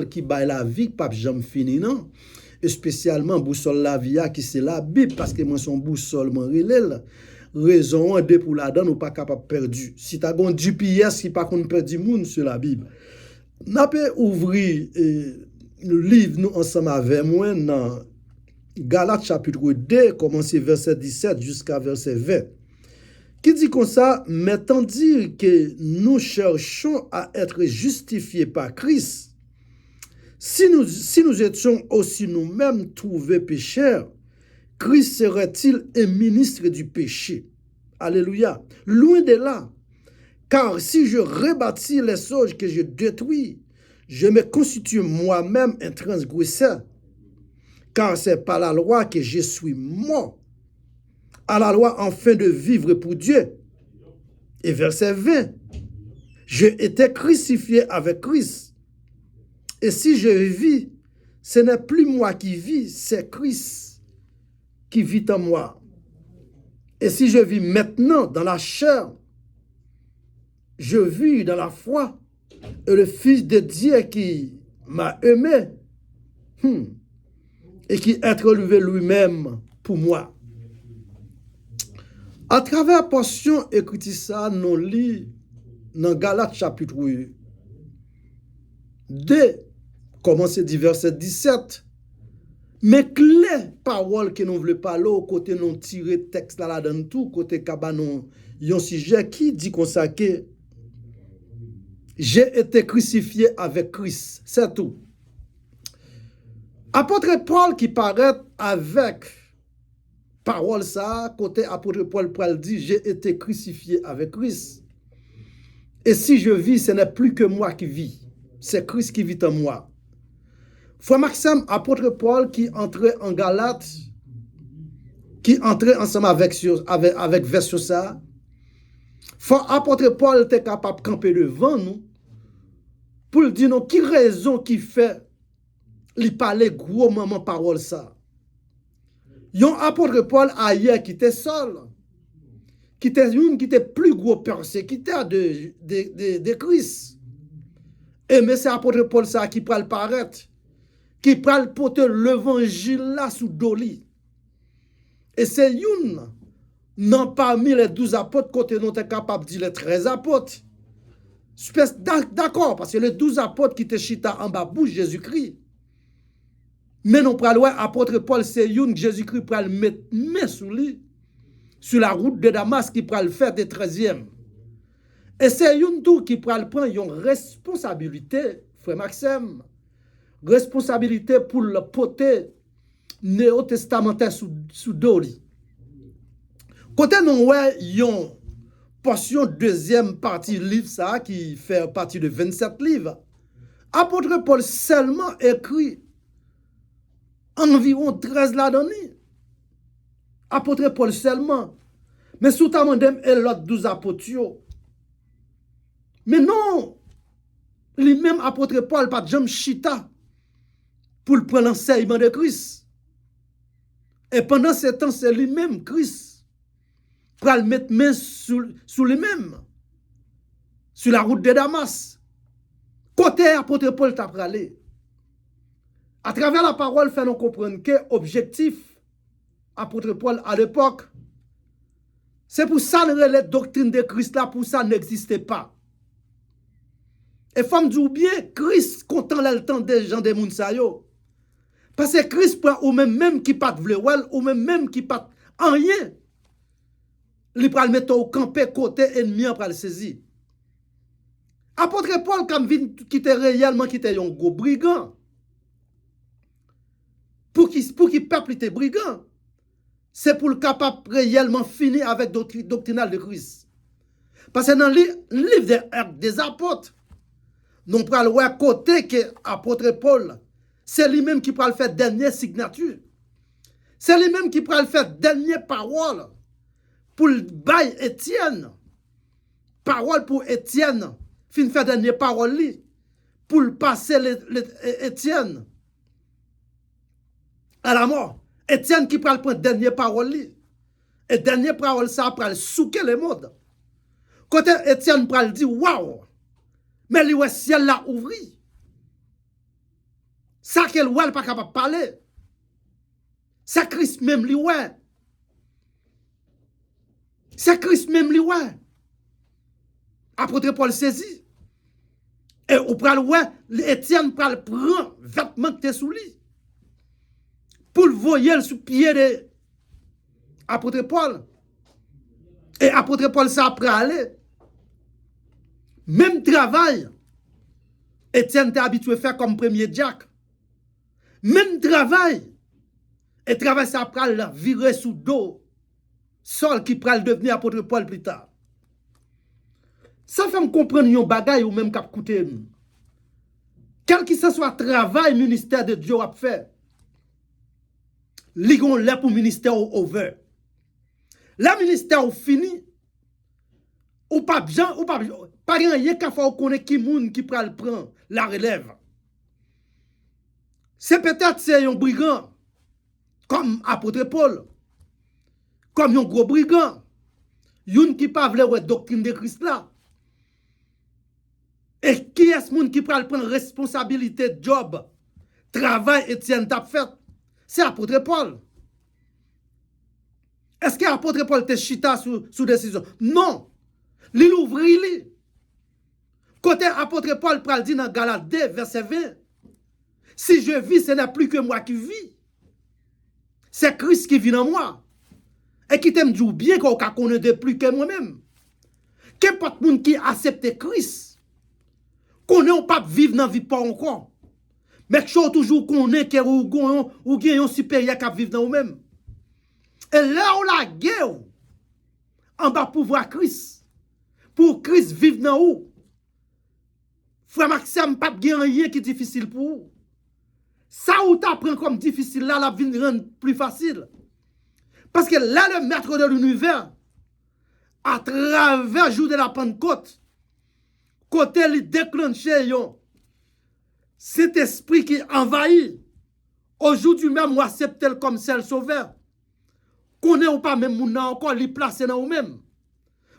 qui baille la vie, pape jamais fini, non? Et spécialement, boussole la vie, qui c'est la Bible, parce que moi, son boussole, moi, relève. Raison, de pour la donne, ou pas capable perdu. Si tu as un GPS qui pas qu'on perdu monde sur la Bible. N'a pas ouvrir le livre, nous, ensemble avec moi, dans Galates chapitre 2, commencer verset 17 jusqu'à verset 20. Qui dit comme ça, mais tandis que nous cherchons à être justifiés par Christ, si nous étions aussi nous-mêmes trouvés pécheurs, Christ serait-il un ministre du péché? Alléluia. Loin de là. Car si je rebâtis les choses que je détruis, je me constitue moi-même un transgresseur. Car c'est par la loi que je suis mort. À la loi afin de vivre pour Dieu. Et verset 20. Je étais crucifié avec Christ. Et si je vis, ce n'est plus moi qui vis, c'est Christ qui vit en moi. Et si je vis maintenant dans la chair, je vis dans la foi. Et le Fils de Dieu qui m'a aimé et qui est relevé lui-même pour moi. À travers la portion écrite ça, nous lisons dans Galates chapitre 2, commencer du verset 17. Mais les paroles que nous voulons parler, côté nous tirer texte là dans tout, côté cabanon, il y a un sujet qui dit comme ça que j'ai été crucifié avec Christ. C'est tout. Apôtre Paul qui paraît avec parole ça, côté apôtre Paul dit, j'ai été crucifié avec Christ. Et si je vis, ce n'est plus que moi qui vis. C'est Christ qui vit en moi. Frère Maxime, apôtre Paul qui entrait en Galate, qui entrait ensemble avec version ça, apôtre Paul était capable de camper devant nous pour lui dire, qui raison qui fait lui parler gros moment parole ça. Yon apôtre Paul ailleurs qui était seul, qui était plus gros persécuteur de Christ. Et mais c'est apôtre Paul ça qui peut le paraître, qui peut porter l'évangile là sous doli. Et c'est une, non parmi les 12 apôtres, côté nous sommes capables de dire les 13 apôtres. D'accord, parce que les 12 apôtres qui étaient chita en bas bouche Jésus-Christ. Mais non, pour apôtre Paul, c'est une Jésus-Christ pour le mettre sous lui, sur la route de Damas, qui pourra le faire des 13e. Et c'est une tout qui pourra le prendre une responsabilité, frère Maxime, responsabilité pour le porter néo-testamentaire sous doli. Côté nous, ouais, yon portion deuxième partie livre ça, qui fait partie de 27 livres. Apôtre Paul seulement écrit environ 13 là-dedans. Apôtre Paul seulement. Mais sous ta mandem et l'autre 12 apôtres. Mais non, lui-même apôtre Paul, pas de jambe chita pour le prendre l'enseignement de Christ. Et pendant ce temps, c'est lui-même, Christ, pour le mettre main sous lui-même, sur la route de Damas. Côté apôtre Paul t'a pralé. À travers la parole, fait nous comprendre que l'objectif, apôtre Paul à l'époque, c'est pour ça que la doctrine de Christ là, pour ça n'existait pas. Et femme dit bien, Christ content le temps des gens des Mounsayo. Parce que Christ prend ou même qui pas de vleuel, ou même qui pas en rien. Il prend le mettre au campé côté ennemi pour le saisir. Apôtre Paul, comme qui était réellement qui était un gros brigand. Pour qui peuple était brigand. C'est pour le capable réellement finir avec doctrinal de Christ. Parce que dans le livre des apôtres, nous prenons le côté que l'apôtre Paul, c'est lui-même qui prend le faire dernière signature. C'est lui-même qui prend le faire dernière parole pour le bail Étienne. Parole pour Étienne. Fin faire dernière parole pour le passer Étienne à la mort. Étienne qui prend le dernière parole. Et dernière parole, ça prend le souquer le monde. Quand Étienne prend le dit, waouh, mais le ciel l'a ouvert. Ça qu'elle ouais, pas capable de parler. C'est Christ même lui ouais. C'est Christ même lui ouais. Apôtre Paul saisi. Et ou pral ouais, Étienne pral prend vêtement que t'es sous lui. Pour le voyer sous pied de apôtre Paul. Et apôtre Paul ça après aller. Même travail. Étienne t'est habitué à faire comme premier Jack. Même travail. Et travail ça pral virer sous dos. Saul qui pral devenir apôtre Paul plus tard. Ça fait me comprendre yon bagay ou même k'ap koute nous. Quel que soit travail ministère de Dieu a fait. Li gon là pour ministère over. La ministère ou fini ou pas bien ou pas rien qu'a faut connaître qui moun qui pral prend la relève. C'est peut-être c'est un brigand comme apôtre Paul. Comme un gros brigand. Yon qui pas vle ouais doctrine de Christ là. Et qui est ce monde qui pral prendre responsabilité de job, travail Étienne t'a fait? C'est apôtre Paul. Est-ce que apôtre Paul te chita sous décision? Non. Li l'ouvri li. Côté apôtre Paul pral dit dans Galates 2 verset 20. Si je vis, ce n'est plus que moi qui vis. C'est Christ qui vit en moi. Et qui t'aime dire bien qu'on connaît de plus que moi-même. Qu'importe monde qui accepte Christ. Qu'on ne pas vivre dans la vie pas encore. Mais que chose toujours qu'on est ou gagne un supérieur qui vivre dans nous-mêmes. Et là où la guerre, en bas pour voir Christ. Pour Christ vivre dans où. Frère Maxime, pas de rien qui est difficile pour vous. Ça où t'apprends comme difficile, là, la vie rend plus facile. Parce que là, le maître de l'univers, à travers le jour de la Pentecôte, côté il déclenché, cet esprit qui envahit, aujourd'hui même, on accepte comme seul sauveur. Qu'on n'est pas même moun encore, li placé dans nous-mêmes.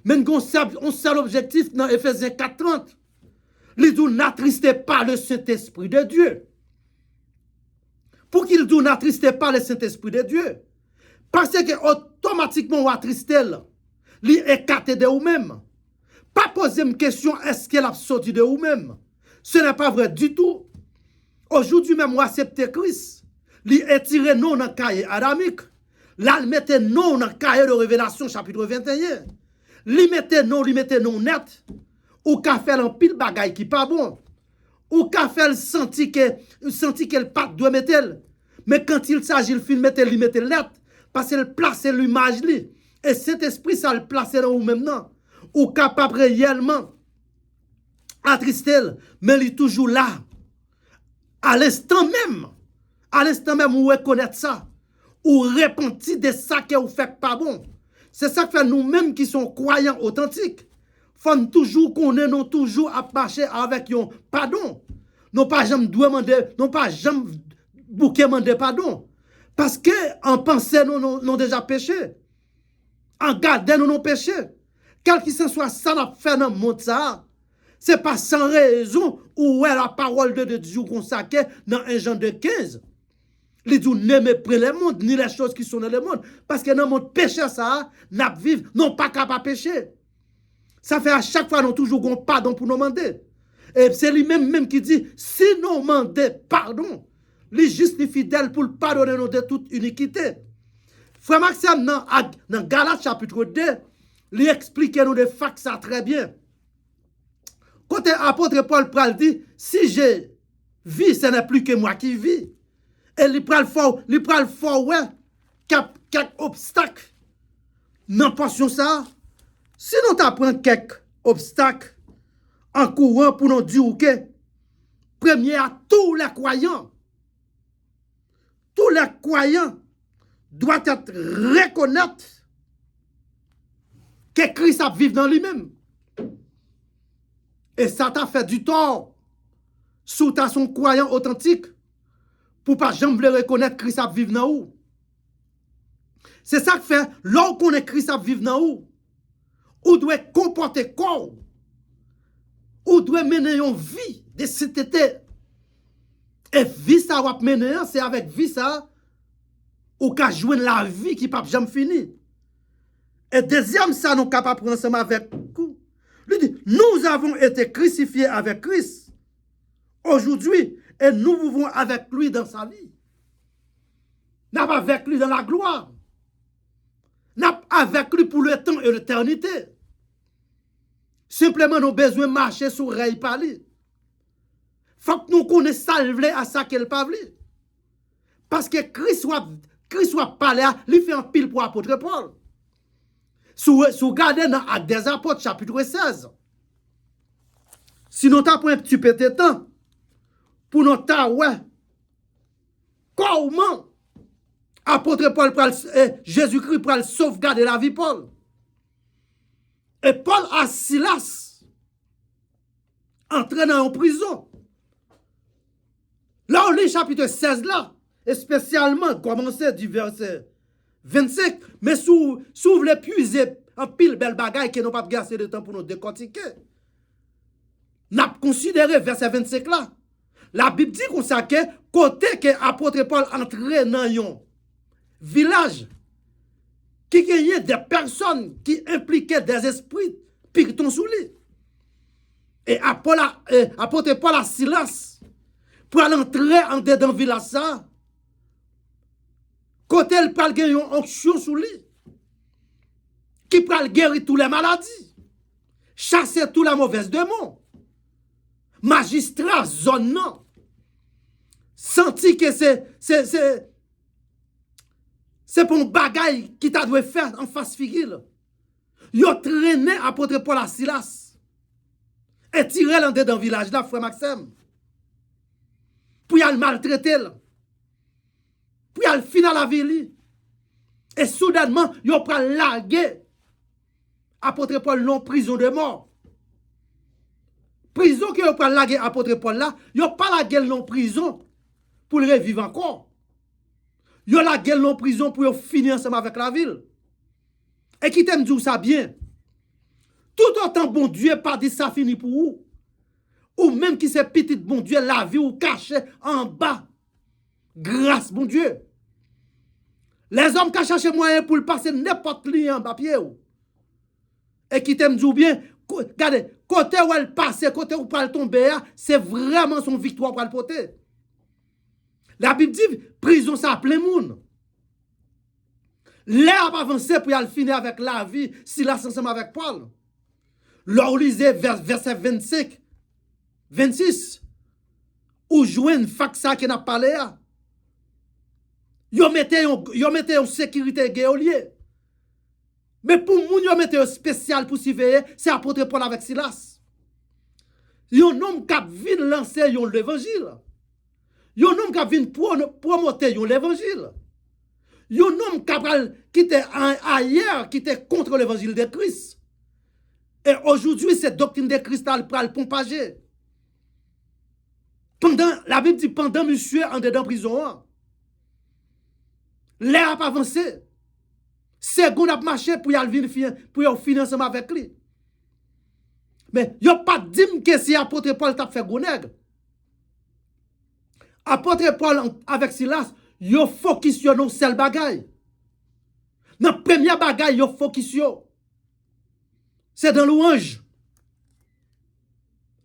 Mais on seul objectif dans Ephésiens 4:30. Il dit n'attristez pas le Saint-Esprit de Dieu. Pour qu'il dit n'attristez pas le Saint-Esprit de Dieu. Parce que automatiquement on attriste, il est écarté de vous-même. Pas poser une question, est-ce qu'elle a sorti de vous-même? Ce n'est pas vrai du tout. Aujourd'hui même, on accepte Christ. Il est tiré non dans le cahier adamique. Là, il mettait non dans le cahier de Révélation, chapitre 21. Il mettait non net. Ou qu'a fait un pile bagaille qui pas bon. Ou qu'a fait senti qu'elle pas doit mettre. Mais quand il s'agit de film, il mettait lettre. Parce qu'il place l'image. Et cet esprit, ça le place dans vous maintenant. Ou capable réellement attrister, mais il est toujours là. À l'instant même, vous reconnaître ça. Ou repentir de ça que vous faites pas bon. C'est ça que fait nous-mêmes qui sommes croyants authentiques. Faut toujours qu'on est, non toujours à marcher avec un pardon. Non pas jamais demander, non pas jamais bouquet demander pardon. Parce que en pensée, nous déjà péché. En gardant, nous non péché. Quel que soit ça, n'a fait dans le monde ça. C'est pas sans raison où est la parole de Dieu consacrée dans 1 Jean 2:15. Il dit n'aimez pas le monde, ni les choses qui sont dans le monde. Parce que dans le monde péché, ça, n'a vivre, non pas capable de pécher. Ça fait à chaque fois, nous toujours un pardon pour nous demander. Et c'est lui-même qui dit, si nous demandons pardon, il juste fidèle pour pardonner nous de toute iniquité. Frère Maxime, dans Galates chapitre 2, il explique nous de facts ça très bien. Quand l'apôtre Paul pral dit, si je vis, ce n'est plus que moi qui vis. Et il pral fort, ouais, quelques obstacles. Non, passion ça. Si nous t'apprenons quelques obstacles en courant pour nous dire que, premier à tous les croyants doivent être reconnaître que Christ a vécu dans lui-même. Et ça t'a fait du tort sous ta son croyant authentique pour pas jamais reconnaître que Christ a vécu dans où. C'est ça que fait, lorsqu'on est Christ a vécu dans où, ou doit comporter corps, ou doit mener une vie de sainteté. Et vie ça wap mené, c'est avec vie ça ou ka joindre la vie qui pas jamais fini. Et deuxième ça nous capable prendre ensemble avec vous. Lui dit nous avons été crucifiés avec Christ aujourd'hui et nous vivons avec lui dans sa vie. N'a pas avec lui dans la gloire. N'a pas avec lui pour le temps et l'éternité. Simplement nous besoin de marcher sur rail par lui. Faut que nous connaissions ça à ça qu'elle pas voulu. Parce que Christ soit parlé, il fait un pile pour apôtre Paul. Si vous regardez dans Actes des Apôtres, chapitre 16, si nous avons un petit peu de temps, pour nous ouais, comment apôtre Paul, Jésus-Christ pour sauvegarder la vie Paul. Et Paul a Silas entré dans une prison. Là, on lit chapitre 16 là, et spécialement commencer du verset 25, mais si vous voulez puiser en pile belle bagaille qui n'ont pas gardé de temps pour nous décortiquer, n'a considéré verset 25 là. La Bible dit qu'on sait que côté que apôtre Paul entré dans un village qui gagnait des personnes qui impliquaient des esprits piquetons sous lui. Et apôtre Paul à Silas pour aller entrer en dedans village ça. Côté il parle gagner une onction sous lui qui parle guérir toutes les maladies, chasser toute la mauvaise démon. Magistrat zone non. Senti que c'est pour un bagaille qui t'a dû faire en face figure. Yo traîné apôtre Paul à Silas et tiré l'en dedans village là frère Maxime. Pour y aller maltraiter. Pour y aller finir la vie. Et soudainement, yo prend larguer apôtre Paul non prison de mort. Prison que yo prend larguer apôtre Paul là, yo pas la gueule non prison pour le revivre encore. Yo la gueule non prison pour finir ensemble avec la ville. Et qui t'aime dire ça bien. Tout autant bon Dieu pas dit ça fini pour vous. Ou même qui c'est petit bon Dieu la vie ou caché en bas. Grâce bon Dieu. Les hommes qui cherchent moyen pour le passer n'importe qui en papier. Et qui t'aime dire bien, regardez, côté où elle passe, côté où elle tombe, c'est vraiment son victoire pour le porter. La Bible dit, prison ça plein monde. L'air a avancé pour y aller finir avec la vie, si là ensemble avec Paul. Là, lisez verset 25, 26, où joignent faxa qui n'a pas l'air. Yo mettez en sécurité guerrier. Mais pour moun yo mettez un spécial pour surveiller, c'est apôtre Paul avec Silas. Yon homme qui vient lancer l'évangile. Yon homme qui vient promoter l'évangile. Yon homme qui était ailleurs, qui était contre l'évangile de Christ. Et aujourd'hui, cette doctrine de Christ pour le propager. La Bible dit, pendant monsieur en dedans prison, l'air a pas avancé. Second a marché pour y finir ensemble avec lui. Mais il n'y a pas dit que si apôtre Paul t'a fait gonègre. Apôtre Paul avec Silas, il focus sur nos seul bagaille. Dans la première bagaille, il focus sur. C'est dans louange.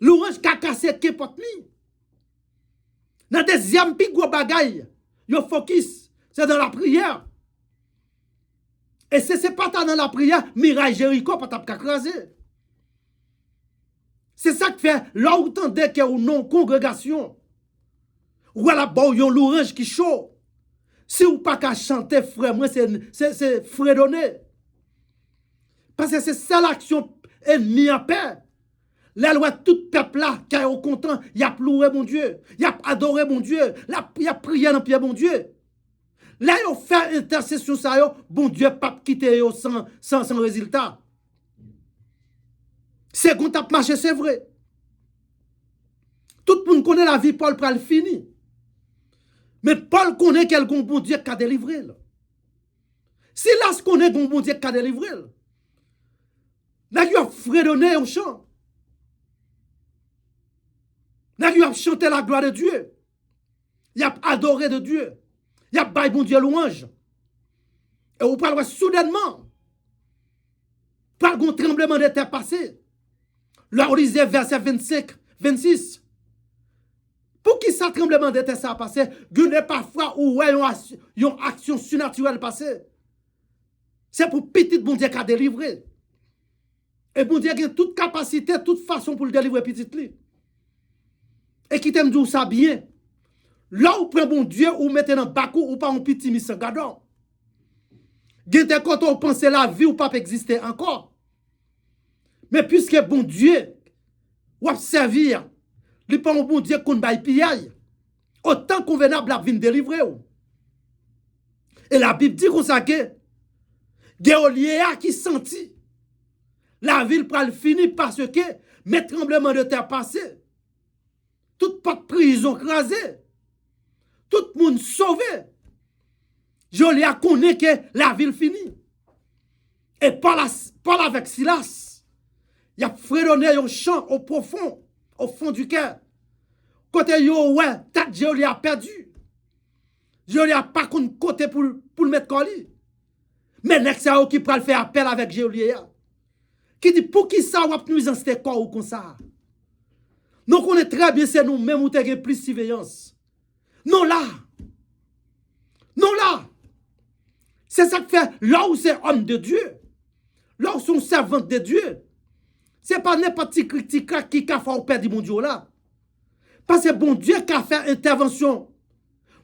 Louange qui a cassé qui porte ni. Dans la deuxième plus gros bagaille, il focus. C'est dans la prière. Et si ce n'est pas dans la prière, miracle Jéricho pas t'accraser. C'est ça qui fait, là où t'en qu'il y a une non-congrégation, ou à la bas, il y a un louange qui chaud. Si vous pas qu'à chanter, frère, moi, c'est fredonner. Parce que c'est ça l'action ennemie en paix. La loi, tout peuple là, qui est au content, il a pleuré mon Dieu, il a adoré mon Dieu, il a prié dans pied mon Dieu. Là, ils ont fait intercession, ça, bon Dieu, pas quitter sans résultat. C'est qu'on tape marché, c'est vrai. Tout le monde connaît la vie, Paul pral fini. Mais Paul connaît quel bon Dieu qui a délivré. Si là, ce connaît bon Dieu qui a délivré, là, il a fredonné au chant. Là, il a chanté la gloire de Dieu. Il a adoré de Dieu. Il a baillé bon Dieu louange. Et vous parlez soudainement. Par un tremblement de terre passé. Là, on lisait verset 25, 26. Pour qui ça tremblement de terre ça a passé? Il y a parfois où il y a une action surnaturelle passée. C'est pour petit bon Dieu qui a délivré. Et bon Dieu a toute capacité, toute façon pour le délivrer petit lui. Et qui t'aime dire ça bien. Là où prend bon Dieu, ou mettez dans bakou, ou pas un petit mis sans gadon. Gente quand on pense la vie ou pas exister encore. Mais puisque bon Dieu, ou à servir, il pas un bon Dieu qu'on baille piaille. Autant convenable la vie délivrer. Et la Bible dit qu'on ça que Géolia qui sentit la ville pral fini parce que mes tremblements de terre passé, toute porte prison crasée, tout le monde sauvé. Jolia connaît que la ville finie. Et par avec Silas, il a fredonné un chant au profond, au fond du cœur. Côté yo, ouais, tête Jolia a perdu. Jolia pas contre côté pour le mettre colis. Mais l'extérieur qui peut faire appel avec Jolia. Qui dit pour qui ça va nuisance c'était quoi ou comme ça. Donc on est très bien, c'est nous-mêmes où t'as plus de surveillance. Non là. Non là. C'est ça que fait là où c'est homme de Dieu. Là où sont servants de Dieu. C'est pas n'importe qui critique qui a fait au père du bon Dieu là. Parce que bon Dieu qui a fait intervention.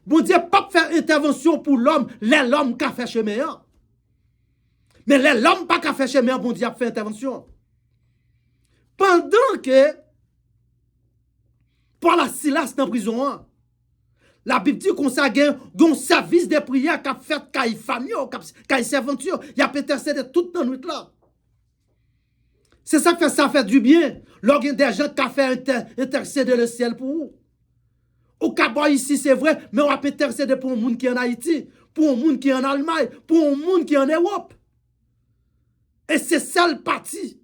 Bon Dieu pas faire intervention pour l'homme, l'homme qui a fait chemin. Mais l'homme pas qui a fait chemin, bon Dieu a fait intervention. Pendant que Paul la Silas dans la prison, la Bible dit qu'on a un service de prière qui a fait qu'il famille, qu'il s'aventure, il a intercédé toute la nuit là. C'est ça que ça fait du bien. Lorsqu'il y a des gens qui ont fait intercéder le ciel pour vous. Au Cabot ici, c'est vrai, mais on a intercéder pour un monde qui est en Haïti, pour un monde qui est en Allemagne, pour un monde qui est en Europe. Et c'est ça le parti.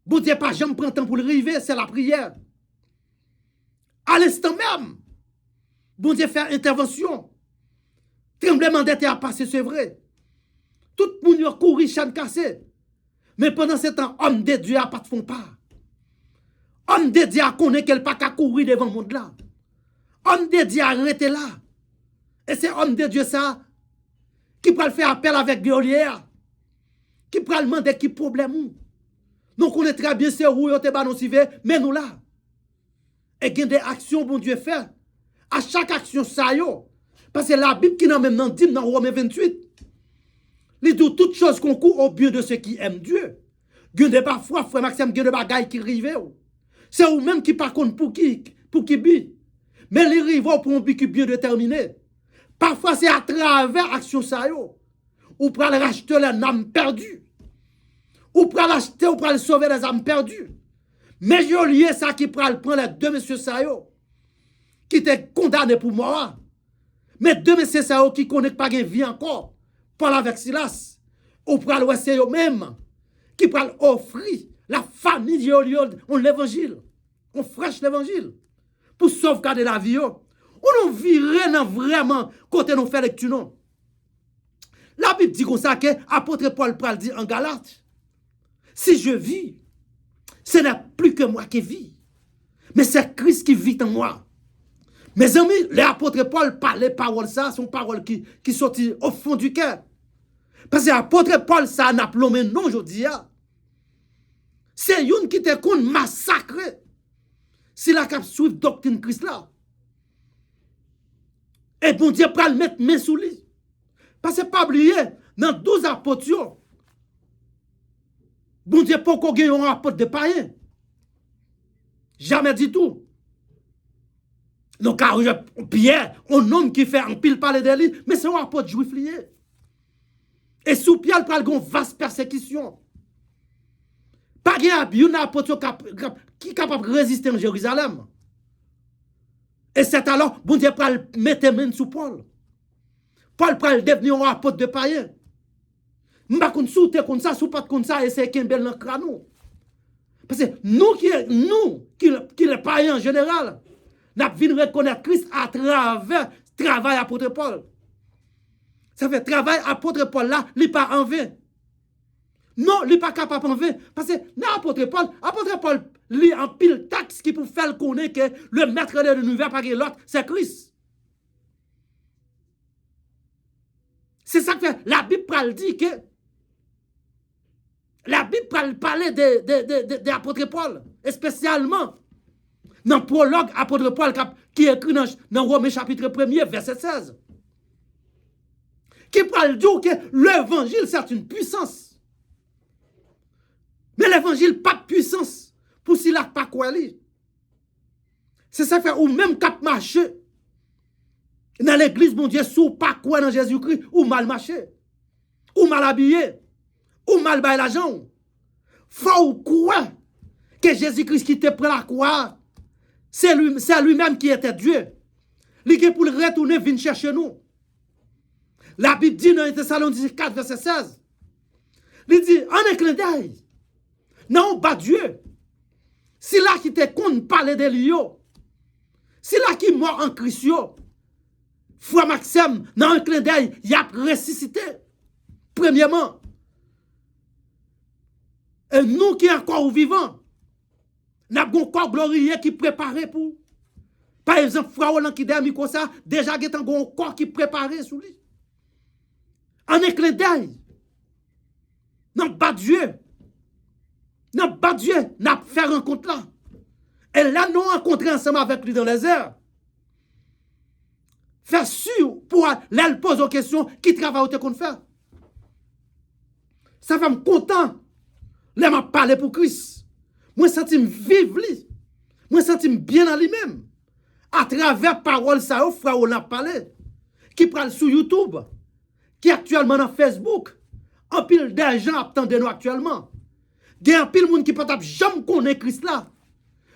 Bon Dieu, pas jamais prend temps pour le river, c'est la prière. À l'instant même, bon Dieu fait intervention. Tremblement de terre a passé, c'est vrai. Tout le monde a couru, chan cassé. Mais pendant ce temps, homme de Dieu n'a pas de fond pas. Homme de Dieu a connaît qu'elle n'a pas qu'à courir devant le monde là. Homme de Dieu a arrêté là. Et c'est homme de Dieu ça qui peut faire appel avec Géolière. Qui peut demander qui problème. Donc on est très bien, c'est où on te banoncivé, mais nous là. Et il y a des actions bon Dieu fait. À chaque action, ça y est. Parce que la Bible qui n'a même dit dans Romains 28, il dit toutes choses concourent au bien de ceux qui aiment Dieu. Il y a parfois, frère Maxime, il y a des bagailles qui arrivent. C'est vous-même qui par contre pour qui bi. Mais les rivaux pour un but qui bien déterminé. Parfois, c'est à travers action ça y est. Ou pour aller racheter les âmes perdues. Ou pour l'acheter, ou pour aller sauver les âmes perdues. Mais j'ai lié ça qui prend les deux messieurs Sayo, qui étaient condamnés pour mort. Mais deux messieurs Sayo qui ne connaissent pas de vie encore, pour avec Silas, ou pour aller eux-mêmes, qui prennent offrir la famille de l'évangile. On fraîche l'évangile. Pour sauvegarder la vie. On nous virait vraiment côté nous fait lecture non. La Bible dit comme ça que apôtre Paul pral dit en Galate, si je vis, ce n'est plus que moi qui vis, mais c'est Christ qui vit en moi. Mes amis, les apôtres Paul parlaient paroles ça, sont paroles qui sortent au fond du cœur. Parce que l'apôtre Paul, ça n'a plombé non aujourd'hui. C'est une qui te compte massacré. Si la cap suivre doctrine Christ là. Et bon Dieu pral mettre main sous lui. Parce que pas oublier, dans 12 apôtres, bon Dieu pas qu'on gagne un apôtre de païen. Jamais dit tout. Donc, Pierre, un homme qui fait un pile parler de lui, mais c'est un apôtre juif lié. Et sous Pierre, il prend une vaste persécution. Pas un apôtre qui est capable de résister en Jérusalem. Et c'est alors, bon Dieu, pral mettre main sous Paul. Paul pral devenir un apôtre de païen. M'a kon soute comme ça, sous pas comme ça, et c'est qu'un bel dans crâne. Parce que nous qui les païens en général, n'a vu reconnaître Christ à travers travail apôtre Paul. Ça fait travail apôtre Paul là, il n'est pas en vain. Non, il n'est pas capable en vain. Parce que dans apôtre Paul lit en pile texte qui pour faire connaître que le maître de l'univers par l'autre, c'est Christ. C'est ça que fait. La Bible dit que la Bible parle de l'apôtre Paul, spécialement dans le prologue apôtre Paul qui est écrit dans Romains chapitre 1er, verset 16. Qui parle dire que l'évangile, c'est une puissance. Mais l'évangile, pas de puissance. Pour s'il n'a pas quoi aller. C'est ça que fait, ou même cap marché. Dans l'église, mon Dieu, sous pas quoi dans Jésus-Christ, ou mal marché, ou mal habillé, ou mal bail l'argent. Faut quoi que Jésus-Christ qui te prend la croix, c'est lui-même qui était Dieu. Il est pour le retourner, venir chercher nous. La Bible dit dans Thessaloniciens 4, verset 16, il dit, en un clin d'œil, non, pas Dieu. Si là qui te compte parler de lui, si là qui mort en Christ, Frère Maxime, dans un clin d'œil, il a ressuscité. Premièrement. Et nous qui sommes encore vivants, nous avons un corps glorieux qui est préparé pour. Par exemple, Frère Roland qui dormi comme ça, déjà il y a un corps qui est préparé sous lui. En un clin d'œil. Non, pas Dieu. Non, pas Dieu. Nous avons fait rencontre là. Et là, nous rencontrons ensemble avec lui dans les airs. Faire sûr pour là, elle pose aux questions qui travaille au qu'on fait. Ça fait me content. Là, m'a parlé pour Christ. Moi, senti me vivre lui. Moi, senti me bien dans lui-même. À travers parole, ça, frère, on a parlé. Qui parle sur YouTube. Qui est actuellement dans Facebook. En pile d'argent attendent nous actuellement. Il y a un pile de monde qui peut jamais connaître Christ là.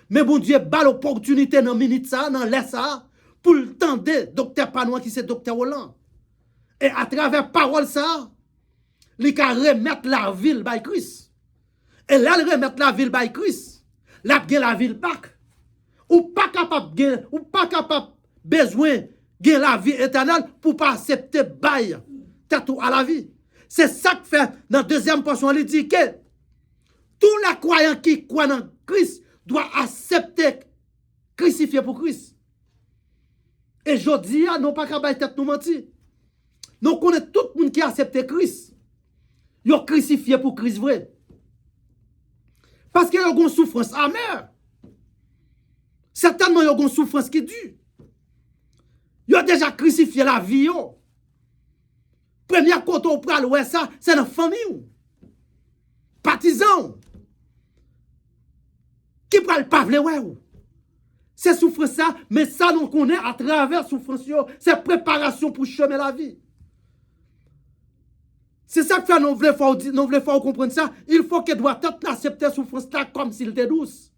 Mais bon Dieu, bat l'opportunité dans minute ça, dans l'air ça. Pour le temps de docteur Panois qui c'est docteur Roland. Et à travers parole ça, il a remettre la ville by Christ. Et là, il remettre la ville by Christ. Là, il la ville back. Ou pas capable besoin de la vie éternelle pour pas accepter bail tatou à la vie. C'est ça que fait dans la deuxième portion, il dit que tous les croyants qui croient dans Christ doivent accepter crucifié pour Christ. Et je dis, nous pas qu'à tête nous mentir. Nous connaissons tout le monde qui a accepté Christ. Ils ont crucifié pour Christ vrai. Parce qu'il y a une souffrance amère. Certainement, il y a une souffrance qui dure. Ils ont déjà crucifié la vie. Première côté on prend ouais ça, c'est dans la famille. Partisans. Qui prend le pavle ouais. C'est souffrance ça, mais ça nous connaît à travers souffrance, c'est préparation pour chemin la vie. C'est ça que fait nous voulons faire comprendre ça. Il faut que doit être accepter souffrance là comme s'il était douce.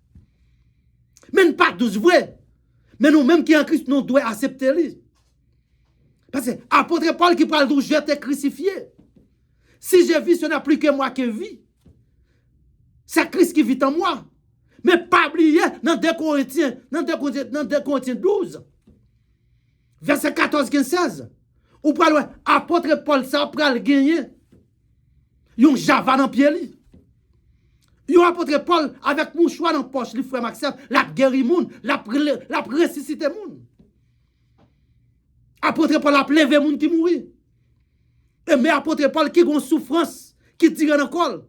Mais pas douce vrai. Mais nous même qui en Christ nous devons accepter lui. Parce que apôtre Paul qui parle d'où je t'ai crucifié. Si je vis, ce n'est plus que moi qui vis. C'est Christ qui vit en moi. Mais pas oublier dans 2 Corinthiens 12, verset 14, 15, 16. Ou parle, apôtre Paul, ça pral gagner. Yon java dans pied li. Yon apôtre Paul, avec mouchoir dans poche, li frère Maxime, la guéri moun, la ressuscité moun. Apôtre Paul a levé moun qui mourit. Et mais apôtre Paul qui a une souffrance, qui tire dans le col,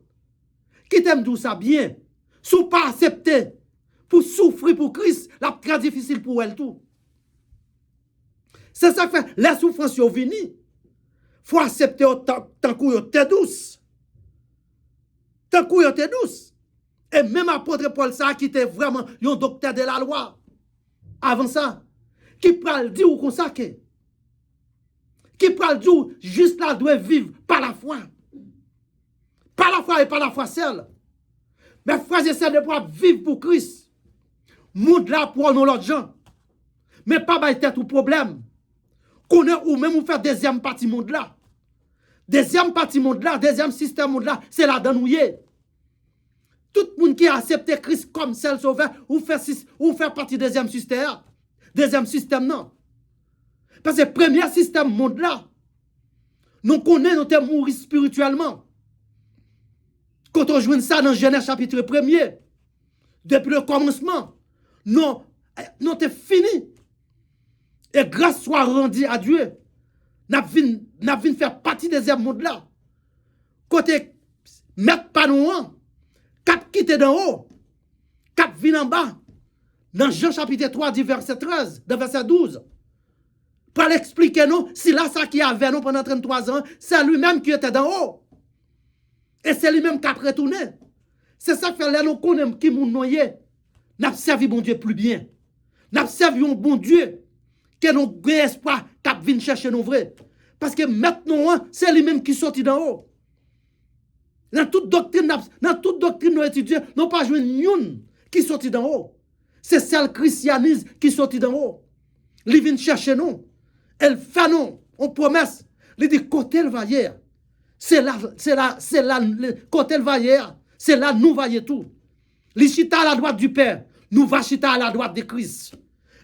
qui t'aime tout ça bien. Si vous pas accepter pour souffrir pour Christ, c'est très difficile pour elle tout. C'est ça que fait, la souffrance est venue. Il faut accepter tant que vous êtes douce. Tant que vous êtes douce. Et même apôtre Paul, ça qui était vraiment un docteur de la loi. Avant ça, qui parle dire ou consacrer. Qui parle dire juste là doit vivre par la foi. Par la foi et par la foi seule. Mais frères et sœurs, de pouvoir vivre pour Christ. Monde là pour nous l'autre gens. Mais pas by tête ou problème. Connaît ou même ou faire deuxième partie monde là. Deuxième partie monde là, deuxième système monde là, c'est la danouille. Tout le monde qui a accepté Christ comme seul sauveur ou faire partie deuxième système. deuxième système, non. Parce que le premier système monde là, nous connaissons, nous sommes mourir spirituellement. Quand on joue ça dans Genèse chapitre 1er, depuis le commencement, nous sommes fini. Et grâce soit rendue à Dieu, nous venons faire partie des mondes là. Côté, mettre pas nous, cap quitter d'en haut, cap vin en bas. Dans Jean chapitre 3, verset 13, dans verset 12. Pour l'expliquer nous, si là, ça qui avait nous pendant 33 ans, c'est lui-même qui était d'en haut. Et c'est lui-même qui a retourné. C'est ça que fait là, nous connaissons qui nous noyé. Nous avons servi bon Dieu plus bien. Nous avons servi un bon Dieu qui nous avons espoir qui vient chercher nous vrai. Parce que maintenant, c'est lui-même qui sortit d'en haut. Dans toute doctrine, nous étudions, nous n'avons pas joué une qui sortit d'en haut. C'est celle christianisme qui sortit d'en haut. Il vient chercher nous. Elle fait nous, on promesse. Il dit, côté elle va hier. C'est là, côté elle va hier. C'est là, nous va tout. Les chita à la droite du Père, nous va chita à la droite de Christ.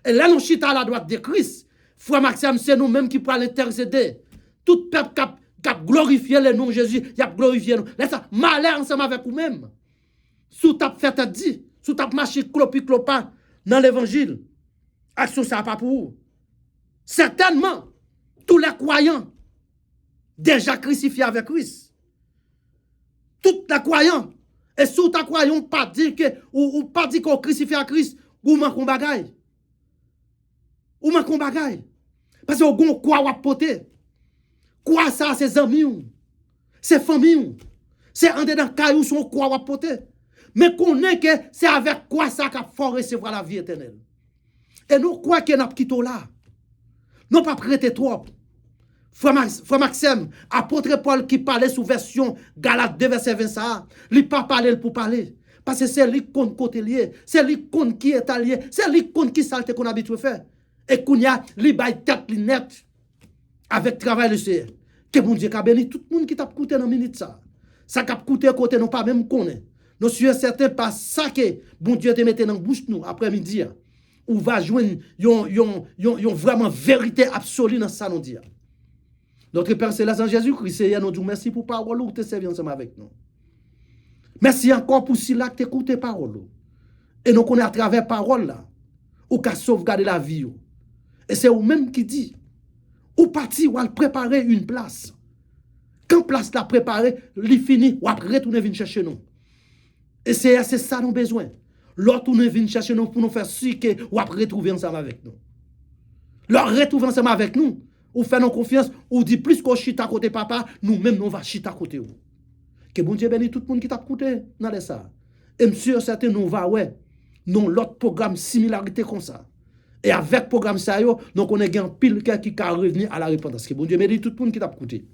Et là, nous chita à la droite de Christ. Frère Maxime, c'est nous-mêmes qui pourrons l'intercéder. Tout peuple qui a glorifié le nom de Jésus, il a glorifié nous. Laisse malheur ensemble avec vous-même. Sous ta fait à dit, sous ta marché clopi-clopa dans l'évangile. Action, ça n'a pas pour vous. Certainement, tous les croyants déjà crucifiés avec Christ. Tous les croyants. Et si ta croyant pas dit que ou pas dit qu'on crucifie à Christ, ou manquons bagaille. Ou manquons bagaille. Parce que vous quoi ou poter. Quoi ça c'est amis, c'est famille, c'est en dedans caillou son quoi ou poter. Mais qu'on est que c'est avec quoi ça qu'a fort recevoir la vie éternelle. Et nous croyons que nous quitté là. Nous pas prêter trop. Frère Maxime, apôtre Paul qui parlait sous version Galates 2 verset 20 ça, il pas parler pour parler. Parce que c'est lui qu'on côté lié, c'est lui qu'on qui est allié, c'est lui qu'on qui salte qu'on habitué faire. Et qu'on y a li bail tête li net avec travail le Seigneur. Que bon Dieu qu'a béni tout le monde qui t'a coûté dans minute ça. Ça qu'a coûté côté non pas même connaît. Nous sommes certains pas ça que bon Dieu te mette dans bouche nous après-midi. Ou va joindre yon vraiment vérité absolue dans ça nous dire. Notre Père Céleste en Jésus-Christ, Seigneur, nous disons merci pour parole ou te servir ensemble avec nous. Merci encore pour si là que tu écoutes parole. Et nous connaissons à travers parole là, ou qu'à sauvegarder la vie. Et c'est vous-même qui dit, ou parti ou à préparer une place. Quand place la préparée, il finit, ou après retourner venir chercher nous. Et c'est ça nous besoin. L'autre nous vient chercher nous pour nous faire ce que ou après retrouver ensemble avec nous. Leur retrouver ensemble avec nous. Ou faire nos confiance, ou dit plus qu'on chita à côté papa, nous-mêmes nous va chita à côté vous. Que bon Dieu bénisse tout le monde qui t'a écouté dans ça. Et monsieur, certain nous va ouais, non l'autre programme similarité comme ça. Et avec programme ça yo, donc on a un pile qui a revenu à la repentance. Que bon Dieu bénisse tout le monde qui t'a écouté.